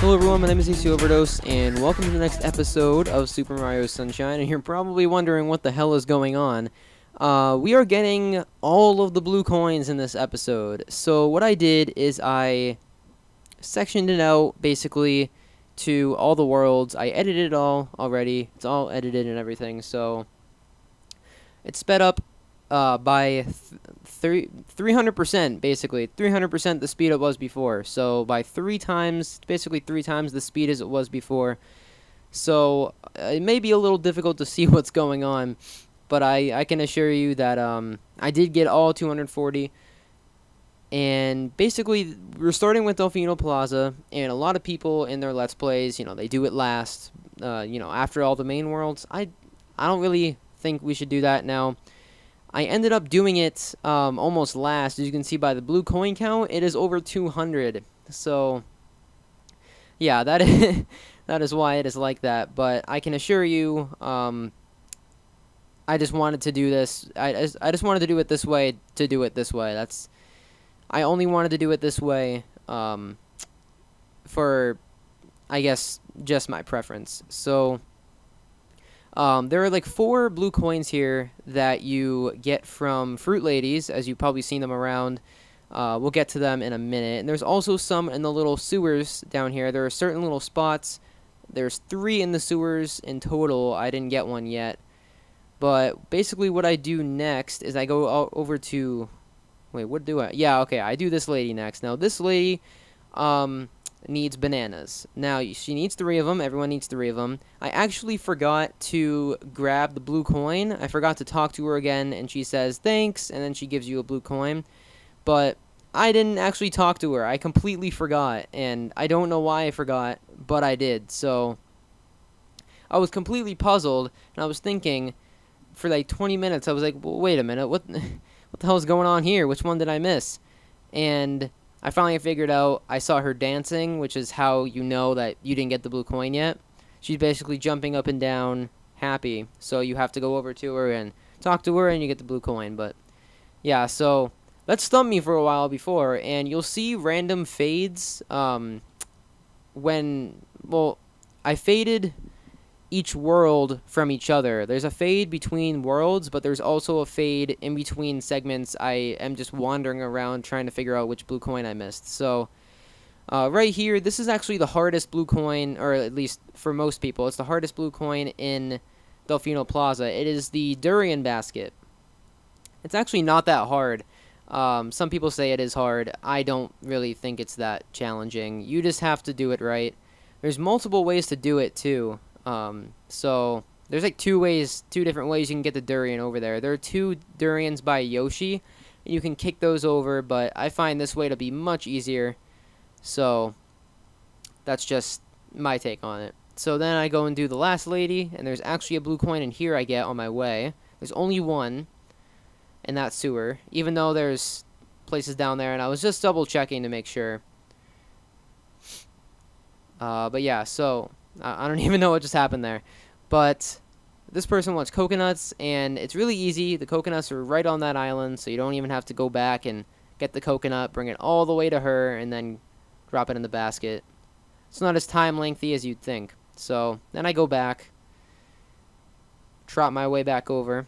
Hello everyone, my name is AC Overdose, and welcome to the next episode of Super Mario Sunshine. And you're probably wondering what the hell is going on. We are getting all of the blue coins in this episode. So what I did is I sectioned it out, basically, to all the worlds. I edited it all already. It's all edited and everything, so it's sped up by 300%, basically 300% the speed it was before. So by basically three times the speed as it was before. So it may be a little difficult to see what's going on, but I can assure you that I did get all 240. And basically, we're starting with Delfino Plaza, and a lot of people in their Let's Plays, they do it last, after all the main worlds. I don't really think we should do that now. I ended up doing it almost last. As you can see by the blue coin count, it is over 200. So, yeah, that is, that is why it is like that. But I can assure you, I just wanted to do this. I just wanted to do it this way to do it this way. I only wanted to do it this way for, I guess, just my preference. So there are like 4 blue coins here that you get from Fruit Ladies, as you've probably seen them around. We'll get to them in a minute. And there's also some in the little sewers down here. There are certain little spots. There's 3 in the sewers in total. I didn't get one yet. But basically what I do next is I go over to... Wait, what do I... Yeah, okay, I do this lady next. Now, this lady needs bananas. Now, she needs 3 of them. Everyone needs 3 of them. I actually forgot to grab the blue coin. I forgot to talk to her again, and she says, thanks, and then she gives you a blue coin. But I didn't actually talk to her. I completely forgot, and I don't know why I forgot, but I did. So, I was completely puzzled, and I was thinking, for like 20 minutes, I was like, well, wait a minute, what the hell is going on here? Which one did I miss? And I finally figured out. I saw her dancing, which is how you know that you didn't get the blue coin yet. She's basically jumping up and down, happy. So you have to go over to her and talk to her, and you get the blue coin. But yeah, so that stumped me for a while before, and you'll see random fades when, well, I faded each world from each other. There's a fade between worlds, but there's also a fade in between segments. I am just wandering around trying to figure out which blue coin I missed. So right here, this is actually the hardest blue coin, or at least for most people, it's the hardest blue coin in Delfino Plaza. It is the durian basket. It's actually not that hard. Some people say it is hard. I don't really think it's that challenging. You just have to do it right. There's multiple ways to do it too. So there's like 2 different ways you can get the durian over there. There are 2 durians by Yoshi. You can kick those over, but I find this way to be much easier. So that's just my take on it. So then I go and do the last lady, and there's actually a blue coin in here I get on my way. There's only 1 in that sewer, even though there's places down there, and I was just double checking to make sure. But yeah, so I don't even know what just happened there. But this person wants coconuts, and it's really easy. The coconuts are right on that island, so you don't even have to go back and get the coconut, bring it all the way to her, and then drop it in the basket. It's not as time lengthy as you'd think. So then I go back, trot my way back over.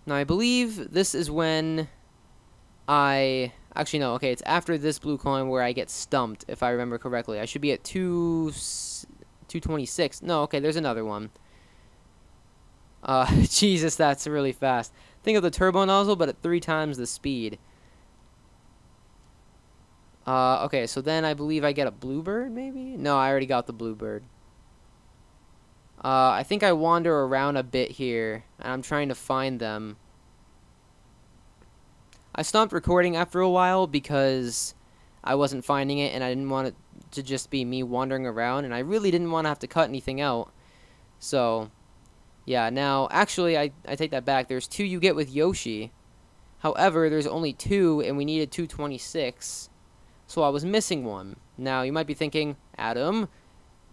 Now I believe this is when actually, no, okay, it's after this blue coin where I get stumped, if I remember correctly. I should be at 226. No, okay, there's another one. Jesus, that's really fast. Think of the turbo nozzle, but at 3 times the speed. Okay, so then I believe I get a bluebird, maybe? No, I already got the bluebird. I think I wander around a bit here, and I'm trying to find them. I stopped recording after a while because I wasn't finding it, and I didn't want it to just be me wandering around, and I really didn't want to have to cut anything out. So, yeah, now, actually, I take that back. There's 2 you get with Yoshi. However, there's only 2, and we needed 226, so I was missing 1. Now, you might be thinking, Adam,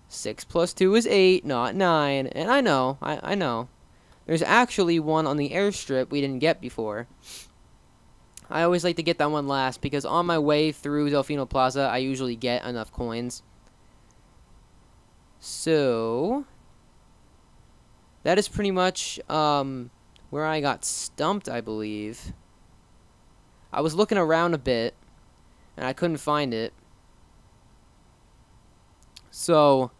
6 plus 2 is 8, not 9, and I know, I know. There's actually 1 on the airstrip we didn't get before. I always like to get that one last because on my way through Delfino Plaza, I usually get enough coins. So that is pretty much where I got stumped, I believe. I was looking around a bit, and I couldn't find it. So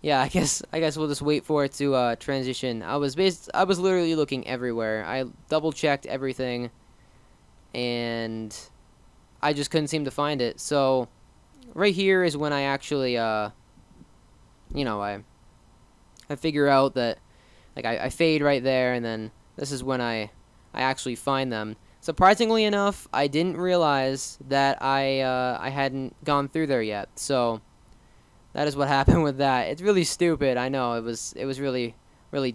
yeah, I guess we'll just wait for it to transition. I was literally looking everywhere. I double checked everything, and I just couldn't seem to find it. So right here is when I actually you know, I figure out that, like, I fade right there, and then this is when I actually find them. Surprisingly enough, I didn't realize that I hadn't gone through there yet. So that is what happened with that. It's really stupid. I know, it was really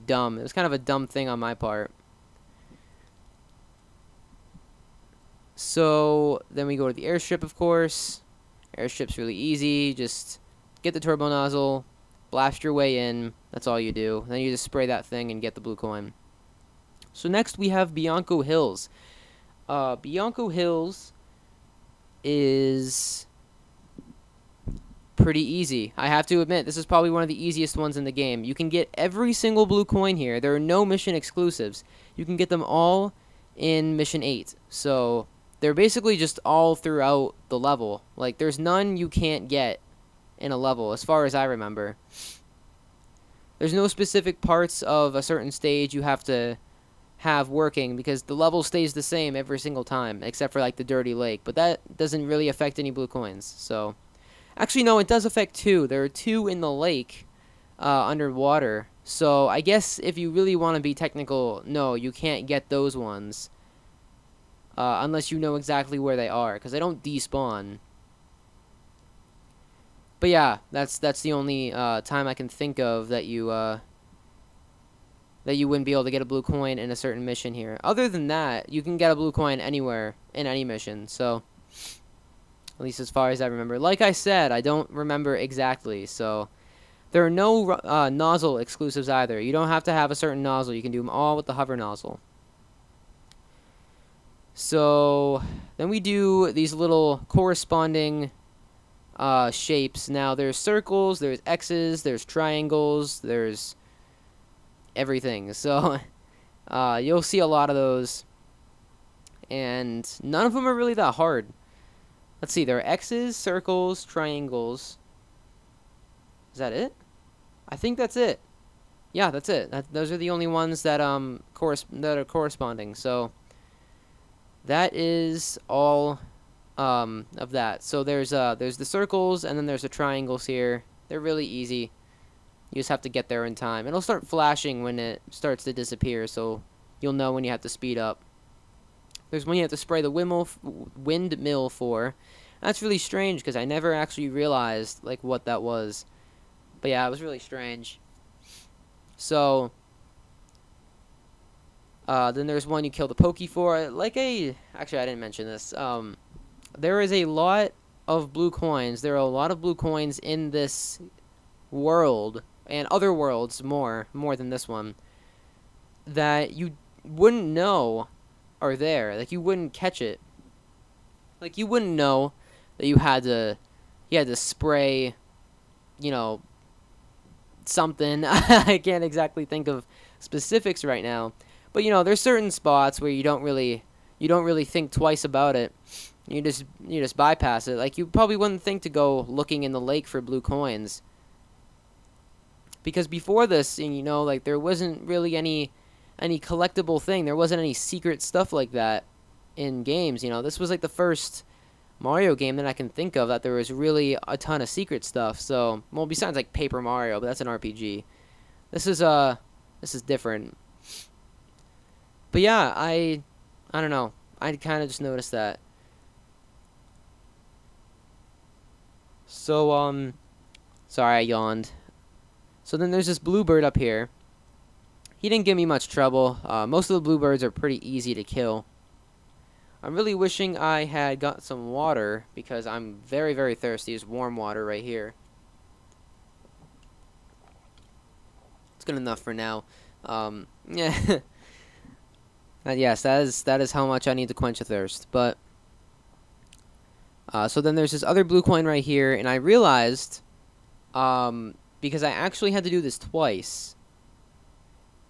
dumb. It was kind of a dumb thing on my part. So then we go to the airstrip, of course. Airstrip's really easy. Just get the turbo nozzle, blast your way in. That's all you do. Then you just spray that thing and get the blue coin. So next we have Bianco Hills. Bianco Hills is pretty easy. I have to admit, this is probably one of the easiest ones in the game. You can get every single blue coin here. There are no mission exclusives. You can get them all in Mission 8. So they're basically just all throughout the level. Like, there's none you can't get in a level, as far as I remember. There's no specific parts of a certain stage you have to have working, because the level stays the same every single time, except for, like, the Dirty Lake. But that doesn't really affect any blue coins, so... Actually, no, it does affect 2. There are 2 in the lake underwater. So I guess if you really want to be technical, no, you can't get those ones unless you know exactly where they are, because they don't despawn. But yeah, that's the only time I can think of that you wouldn't be able to get a blue coin in a certain mission here. Other than that, you can get a blue coin anywhere in any mission. So at least as far as I remember. Like I said, I don't remember exactly, so there are no nozzle exclusives either. You don't have to have a certain nozzle. You can do them all with the hover nozzle. So then we do these little corresponding shapes. Now there's circles, there's X's, there's triangles, there's everything. So you'll see a lot of those, and none of them are really that hard. Let's see, there are X's, circles, triangles. Is that it? I think that's it. Yeah, that's it. Those are the only ones that that are corresponding. So that is all of that. So there's the circles, and then there's the triangles here. They're really easy. You just have to get there in time. It'll start flashing when it starts to disappear, so you'll know when you have to speed up. There's one you have to spray the windmill for. That's really strange, because I never actually realized, like, what that was. But yeah, it was really strange. So then there's one you kill the Pokey for. Actually, I didn't mention this. There is a lot of blue coins. There are a lot of blue coins in this world, and other worlds more than this one, that you wouldn't know are there. Like, you wouldn't catch it. Like, you wouldn't know that you had to spray, you know, something. I can't exactly think of specifics right now, but you know, there's certain spots where you don't really think twice about it. You just bypass it. Like, you probably wouldn't think to go looking in the lake for blue coins, because before this, you know, like, there wasn't really any collectible thing. There wasn't any secret stuff like that in games. You know, this was like the first Mario game that I can think of that there was really a ton of secret stuff. So, well, besides like Paper Mario, but that's an RPG. This is different. But yeah, I don't know. I kind of just noticed that. So sorry, I yawned. So then there's this bluebird up here. He didn't give me much trouble. Most of the bluebirds are pretty easy to kill. I'm really wishing I had got some water, because I'm very, very thirsty. There's warm water right here. It's good enough for now. Yeah. Yes, that is how much I need to quench a thirst. But so then there's this other blue coin right here, and I realized because I actually had to do this twice.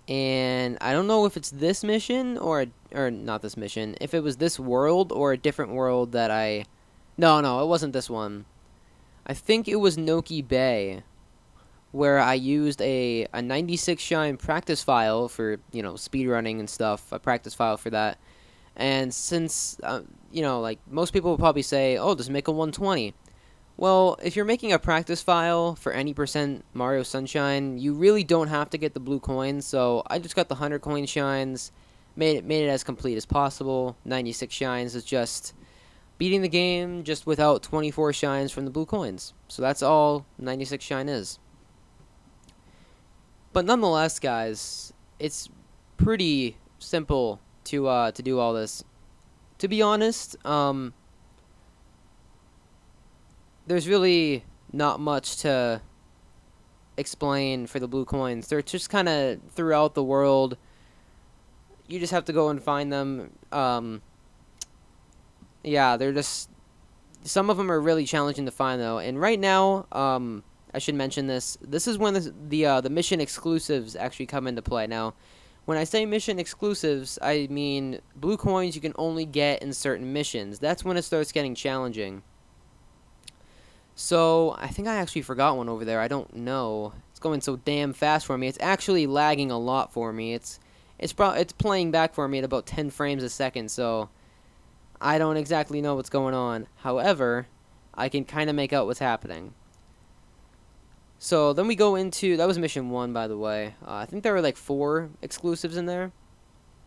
And I don't know if it's this mission or not this mission. If it was this world or a different world that I... No, it wasn't this one. I think it was Noki Bay, where I used a 96 shine practice file for, you know, speedrunning and stuff. A practice file for that. And since, you know, like, most people will probably say, oh, just make a 120. Well, if you're making a practice file for any % Mario Sunshine, you really don't have to get the blue coins, so I just got the 100 coin shines, made it as complete as possible. 96 shines is just beating the game just without 24 shines from the blue coins. So that's all 96 shine is. But nonetheless, guys, it's pretty simple to do all this. To be honest, there's really not much to explain for the blue coins. They're just kind of throughout the world. You just have to go and find them. Yeah, they're just... Some of them are really challenging to find, though. And right now, I should mention this. This is when the mission exclusives actually come into play. Now, when I say mission exclusives, I mean blue coins you can only get in certain missions. That's when it starts getting challenging. So, I think I actually forgot one over there. I don't know. It's going so damn fast for me. It's actually lagging a lot for me. It's playing back for me at about 10 frames a second, so I don't exactly know what's going on. However, I can kind of make out what's happening. So, then we go into... That was mission 1, by the way. I think there were like 4 exclusives in there.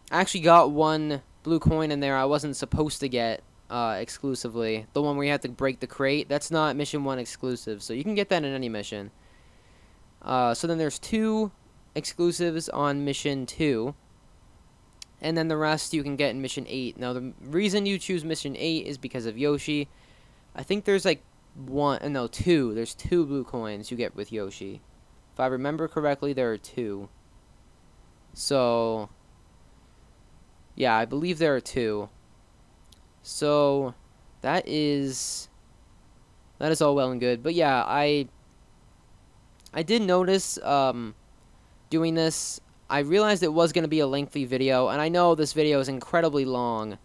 I actually got one blue coin in there I wasn't supposed to get. Exclusively. The one where you have to break the crate, that's not mission 1 exclusive, so you can get that in any mission. So then there's 2 exclusives on mission 2, and then the rest you can get in mission 8. Now the reason you choose mission 8 is because of Yoshi. I think there's like 2. There's 2 blue coins you get with Yoshi. If I remember correctly, there are 2. So yeah, I believe there are 2. So that is all well and good. But yeah, I did notice doing this. I realized it was going to be a lengthy video, and I know this video is incredibly long.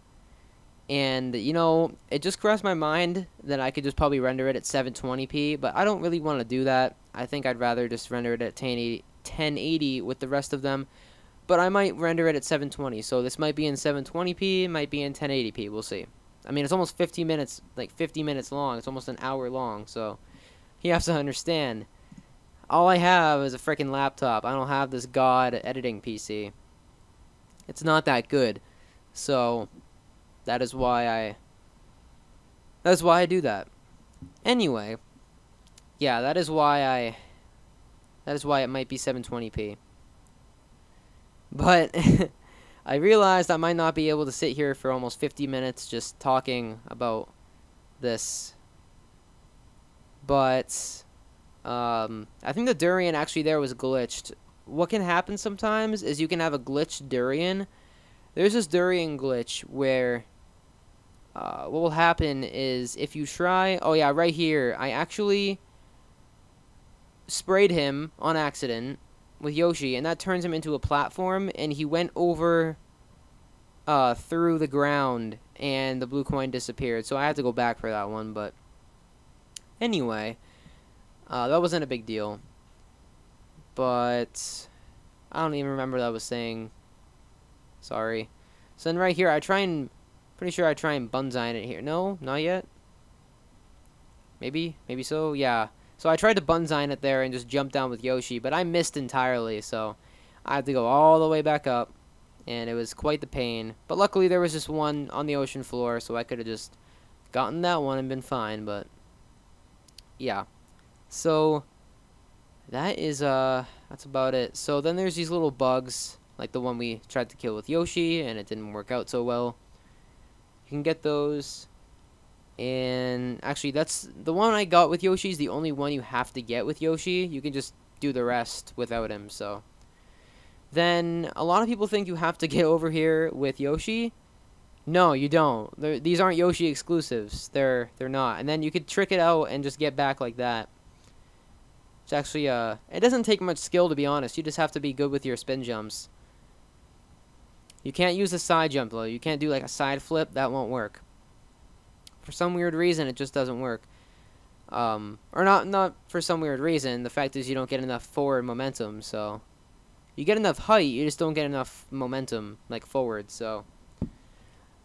And, you know, it just crossed my mind that I could just probably render it at 720p, but I don't really want to do that. I think I'd rather just render it at 1080 with the rest of them. But I might render it at 720, so this might be in 720p, it might be in 1080p, we'll see. I mean, it's almost 50 minutes, like 50 minutes long, it's almost an hour long, so you have to understand. All I have is a freaking laptop. I don't have this god editing PC. It's not that good, so that is why I do that. Anyway, yeah, that is why it might be 720p. But I realized I might not be able to sit here for almost 50 minutes just talking about this. But I think the durian actually there was glitched. What can happen sometimes is you can have a glitched durian. There's this durian glitch where what will happen is if you try... Oh yeah, right here. I actually sprayed him on accident with Yoshi, and that turns him into a platform, and he went over through the ground, and the blue coin disappeared, so I had to go back for that one. But anyway, that wasn't a big deal, but I don't even remember what I was saying. Sorry. So then right here, pretty sure I try and bunzine it here. No, not yet. Maybe so, yeah. So I tried to bunzine it there and just jump down with Yoshi, but I missed entirely, so I had to go all the way back up, and it was quite the pain. But luckily there was just one on the ocean floor, so I could have just gotten that one and been fine, but yeah. So that is that's about it. So then there's these little bugs, like the one we tried to kill with Yoshi, and it didn't work out so well. You can get those. And actually, that's the one I got with Yoshi is the only one you have to get with Yoshi. You can just do the rest without him. So then a lot of people think you have to get over here with Yoshi. No, you don't. These aren't Yoshi exclusives. They're not. And then you could trick it out and just get back like that. It's actually, it doesn't take much skill, to be honest. You just have to be good with your spin jumps. You can't use a side jump, though. You can't do, like, a side flip. That won't work. For some weird reason, it just doesn't work. Or not for some weird reason. The fact is you don't get enough forward momentum, so... You get enough height, you just don't get enough momentum, like, forward, so...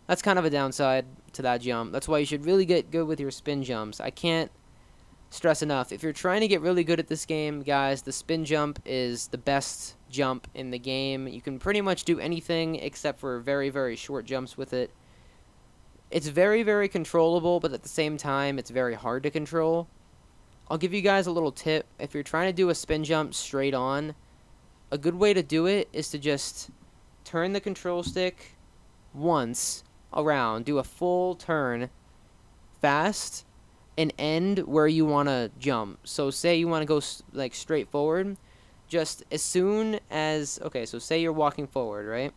That's kind of a downside to that jump. That's why you should really get good with your spin jumps. I can't stress enough. If you're trying to get really good at this game, guys, the spin jump is the best jump in the game. You can pretty much do anything except for very, very short jumps with it. It's very, very controllable, but at the same time, it's very hard to control. I'll give you guys a little tip. If you're trying to do a spin jump straight on, a good way to do it is to just turn the control stick once around, do a full turn fast, and end where you want to jump. So say you want to go like straight forward, just as soon as, okay, so say you're walking forward, right?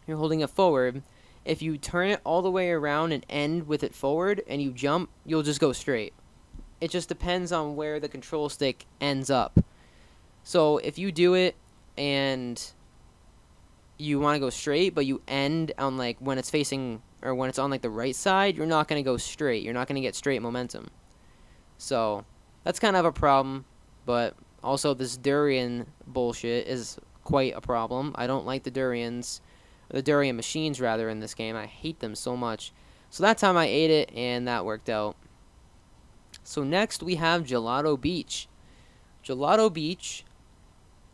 You're holding it forward. If you turn it all the way around and end with it forward and you jump, you'll just go straight. It just depends on where the control stick ends up. So if you do it and you want to go straight, but you end on like when it's facing or when it's on like the right side, you're not going to go straight. You're not going to get straight momentum. So that's kind of a problem, but also this durian bullshit is quite a problem. I don't like the durians, the durian machines rather, in this game. I hate them so much. So that time I ate it and that worked out. So next we have Gelato Beach. Gelato Beach,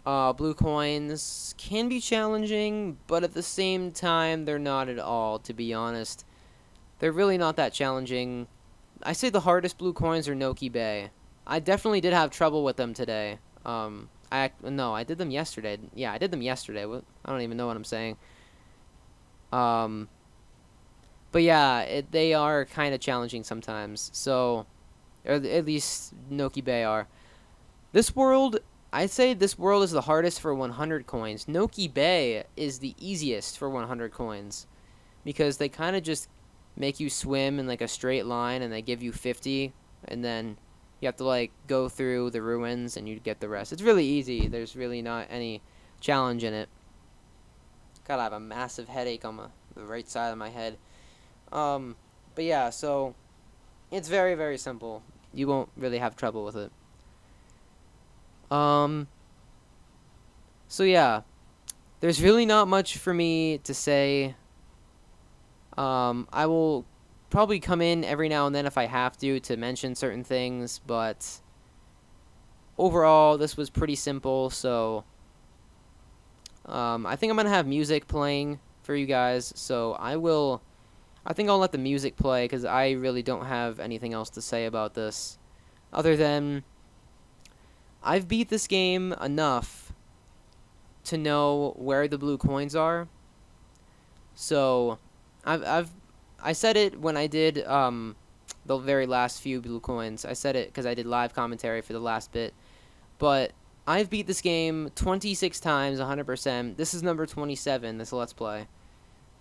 blue coins can be challenging, but at the same time, they're not at all, to be honest. They're really not that challenging. I say the hardest blue coins are Noki Bay. I definitely did have trouble with them today. I did them yesterday. Yeah, I did them yesterday. I don't even know what I'm saying. But yeah, they are kind of challenging sometimes. So, or at least Noki Bay are. This world, I'd say this world is the hardest for 100 coins. Noki Bay is the easiest for 100 coins. Because they kind of just make you swim in like a straight line and they give you 50. And then you have to like go through the ruins and you get the rest. It's really easy. There's really not any challenge in it. God, I have a massive headache on the right side of my head. But yeah, so it's very, very simple. You won't really have trouble with it. So yeah, there's really not much for me to say. I will probably come in every now and then if I have to mention certain things, but overall, this was pretty simple, so I think I'm gonna have music playing for you guys, so I think I'll let the music play, because I really don't have anything else to say about this, other than I've beat this game enough to know where the blue coins are. So I said it when I did the very last few blue coins. I said it because I did live commentary for the last bit. But I've beat this game 26 times, 100%. This is number 27, this Let's Play.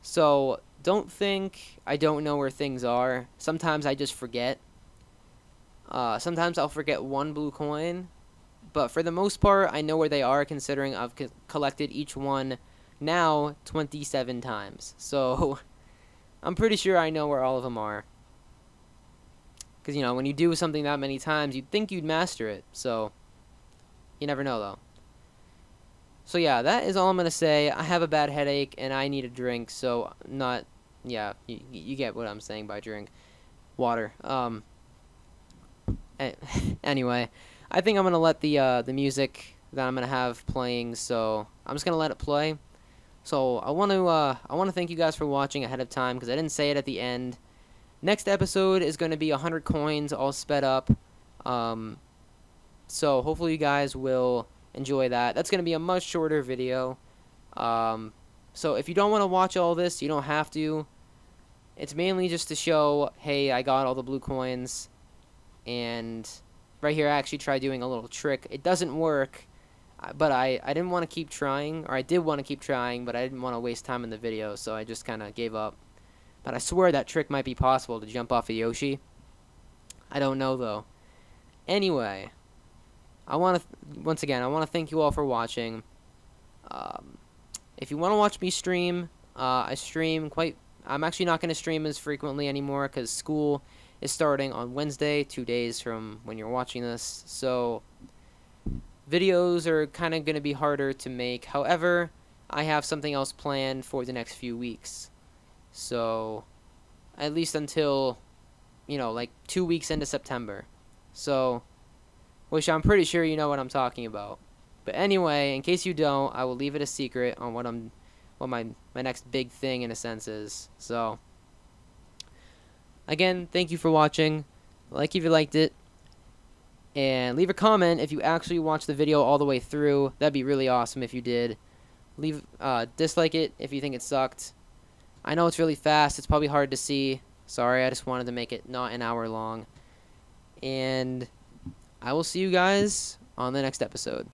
So don't think I don't know where things are. Sometimes I just forget. Sometimes I'll forget one blue coin. But for the most part, I know where they are, considering I've collected each one now 27 times. So I'm pretty sure I know where all of them are. Because, you know, when you do something that many times, you'd think you'd master it. So you never know, though. So yeah, that is all I'm going to say. I have a bad headache, and I need a drink. So yeah, you get what I'm saying by drink. Water. Anyway, I think I'm gonna let the music that I'm gonna have playing. So I'm just gonna let it play. So I want to thank you guys for watching ahead of time, because I didn't say it at the end. Next episode is gonna be 100 coins all sped up. So hopefully you guys will enjoy that. That's gonna be a much shorter video. So if you don't want to watch all this, you don't have to. It's mainly just to show, hey, I got all the blue coins. And right here, I actually tried doing a little trick. It doesn't work, but I didn't want to keep trying, or I did want to keep trying, but I didn't want to waste time in the video, so I just kind of gave up. But I swear that trick might be possible to jump off a Yoshi. I don't know, though. Anyway, once again, I want to thank you all for watching. Um, if you want to watch me stream, I stream quite. I'm actually not going to stream as frequently anymore because school is starting on Wednesday, 2 days from when you're watching this. So videos are kind of going to be harder to make. However, I have something else planned for the next few weeks. So at least until, like 2 weeks into September. So, which I'm pretty sure you know what I'm talking about. But anyway, in case you don't, I will leave it a secret on what my next big thing in a sense is. So, again, thank you for watching. Like if you liked it, and leave a comment if you actually watched the video all the way through. That'd be really awesome if you did. Dislike it if you think it sucked. I know it's really fast. It's probably hard to see. Sorry, I just wanted to make it not an hour long. And I will see you guys on the next episode.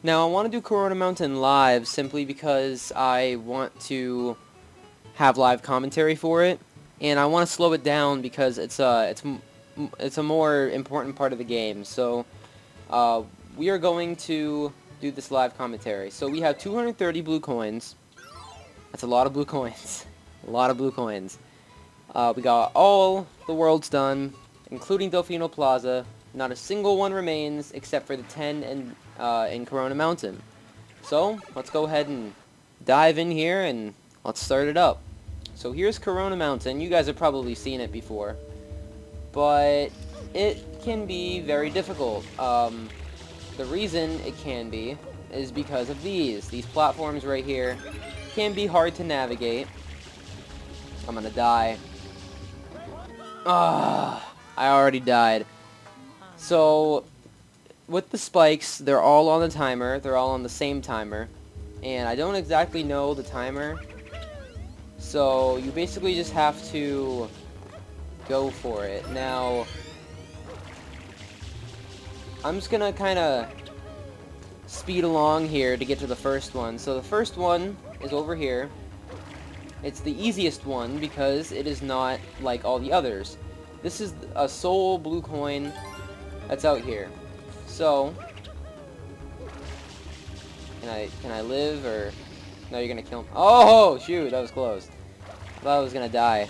Now I want to do Corona Mountain live simply because I want to have live commentary for it, and I want to slow it down because it's a more important part of the game. So we are going to do this live commentary. So we have 230 blue coins. That's a lot of blue coins. A lot of blue coins. We got all the worlds done, including Delfino Plaza. Not a single one remains except for the 10 in Corona Mountain. So let's go ahead and dive in here and let's start it up. So here's Corona Mountain. You guys have probably seen it before, but it can be very difficult. The reason it can be is because of these platforms right here can be hard to navigate. I'm gonna die. Ah, I already died. So with the spikes, they're all on the timer. They're all on the same timer, and I don't exactly know the timer. So you basically just have to go for it. Now, I'm just gonna kind of speed along here to get to the first one. So the first one is over here. It's the easiest one because it is not like all the others. This is a soul blue coin that's out here. So, can I live, or no? You're gonna kill me. Oh shoot, that was close. I thought I was gonna die.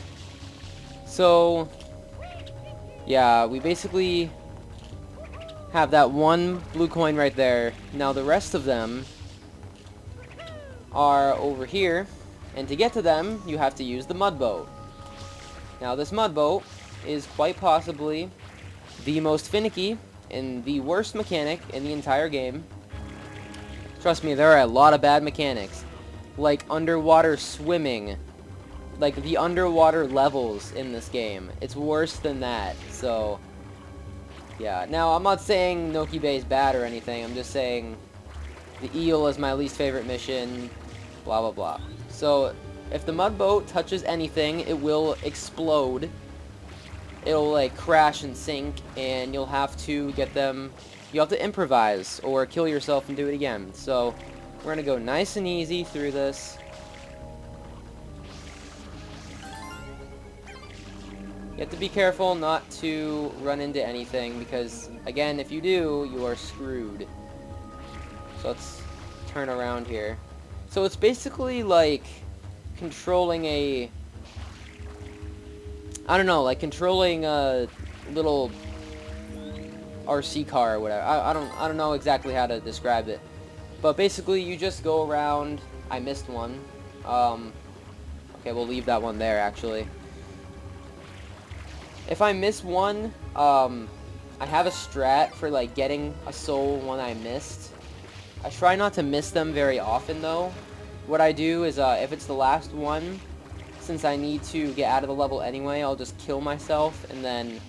So, yeah, we basically have that one blue coin right there. Now the rest of them are over here, and to get to them, you have to use the mud boat. Now this mud boat is quite possibly the most finicky and the worst mechanic in the entire game. Trust me, there are a lot of bad mechanics, like underwater swimming, like the underwater levels in this game. It's worse than that. So yeah, now I'm not saying Noki Bay is bad or anything. I'm just saying the eel is my least favorite mission, blah blah blah. So if the mud boat touches anything, it will explode. It'll like crash and sink, and you'll have to get them. You have to improvise or kill yourself and do it again. So we're gonna go nice and easy through this. You have to be careful not to run into anything, because again, if you do, you are screwed. So let's turn around here. So it's basically like controlling a, I don't know, like controlling a little RC car or whatever. I don't know exactly how to describe it. But basically you just go around. I missed one. Okay, we'll leave that one there actually. If I miss one, I have a strat for like getting a soul when I missed. I try not to miss them very often though. What I do is if it's the last one, since I need to get out of the level anyway, I'll just kill myself and then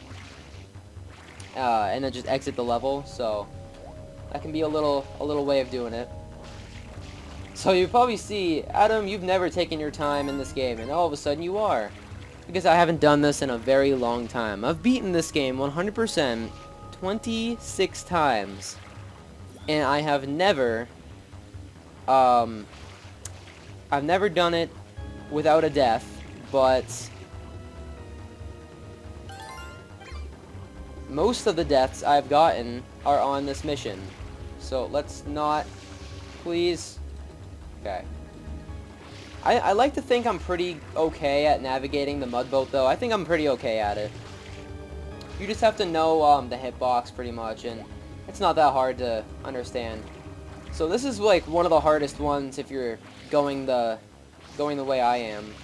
just exit the level. So that can be a little way of doing it. So you probably see, Adam, you've never taken your time in this game, and all of a sudden you are. Because I haven't done this in a very long time. I've beaten this game 100% 26 times. And I have never I've never done it without a death, but most of the deaths I've gotten are on this mission. So let's not, please. Okay. I like to think I'm pretty okay at navigating the mud boat, though. I think I'm pretty okay at it. You just have to know the hitbox pretty much, and it's not that hard to understand. So this is like one of the hardest ones if you're going the way I am.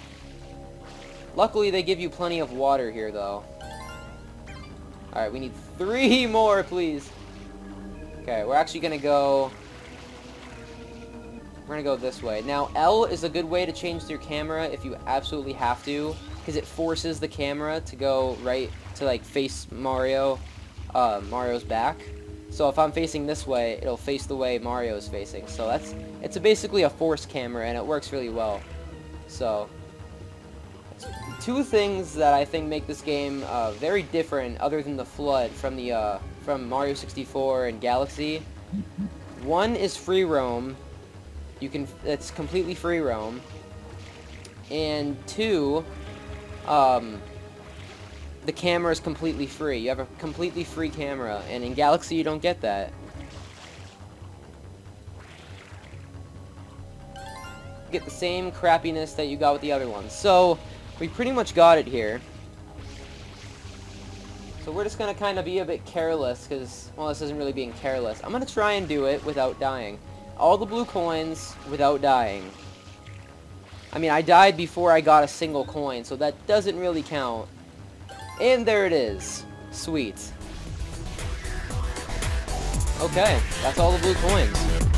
Luckily, they give you plenty of water here, though. All right, we need 3 more, please. Okay, we're actually gonna go. We're gonna go this way. Now, L is a good way to change your camera if you absolutely have to, because it forces the camera to go right to like face Mario's back. So if I'm facing this way, it'll face the way Mario's facing. So it's basically a forced camera, and it works really well. So 2 things that I think make this game very different, other than the FLUDD from Mario 64 and Galaxy. One is free roam. It's completely free roam. And 2, the camera is completely free. You have a completely free camera, and in Galaxy you don't get that. You get the same crappiness that you got with the other ones. So, we pretty much got it here. So we're just gonna kind of be a bit careless, because, well, this isn't really being careless. I'm gonna try and do it without dying. All the blue coins without dying. I mean, I died before I got a single coin, so that doesn't really count. And there it is. Sweet. Okay, that's all the blue coins.